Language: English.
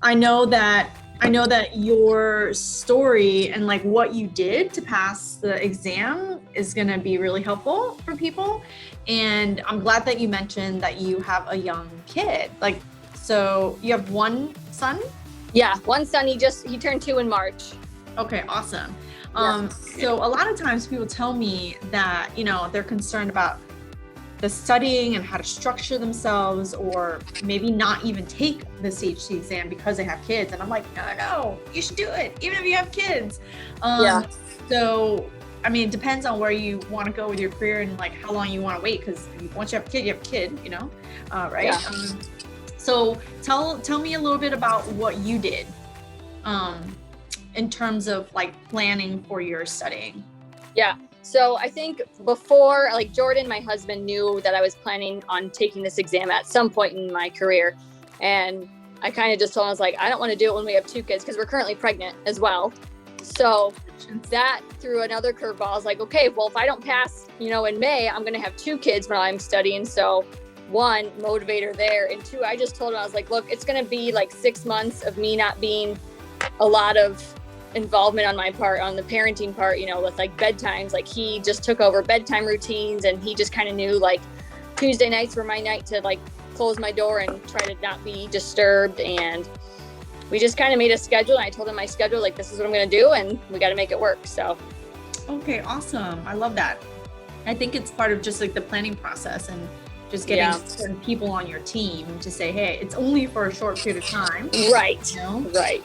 I know that your story and like what you did to pass the exam is going to be really helpful for people. And I'm glad that you mentioned that you have a young kid. Like, so you have one son? Yeah, one son. He turned 2 in March. Okay, awesome. Yeah. So a lot of times people tell me that, you know, they're concerned about the studying and how to structure themselves, or maybe not even take the CHT exam because they have kids. And I'm like, no, you should do it, even if you have kids. Yeah. So, I mean, it depends on where you want to go with your career and like how long you want to wait. Because once you have a kid, you have a kid, you know, right? Yeah. So tell me a little bit about what you did in terms of like planning for your studying. Yeah. So I think before, like Jordan, my husband, knew that I was planning on taking this exam at some point in my career. And I kind of just told him, I was like, I don't want to do it when we have 2 kids because we're currently pregnant as well. So that threw another curveball. I was like, okay, well, if I don't pass, you know, in May, I'm going to have 2 kids when I'm studying. So 1, motivator there. And 2, I just told him, I was like, look, it's going to be like 6 months of me not being a lot of involvement on my part, on the parenting part, you know, with like bedtimes. Like he just took over bedtime routines, and he just kind of knew like Tuesday nights were my night to like close my door and try to not be disturbed. And we just kind of made a schedule, and I told him my schedule, like, this is what I'm going to do, and we got to make it work. So okay, awesome. I love that. I think it's part of just like the planning process, and just getting certain people on your team to say, hey, it's only for a short period of time. Right. You know? Right.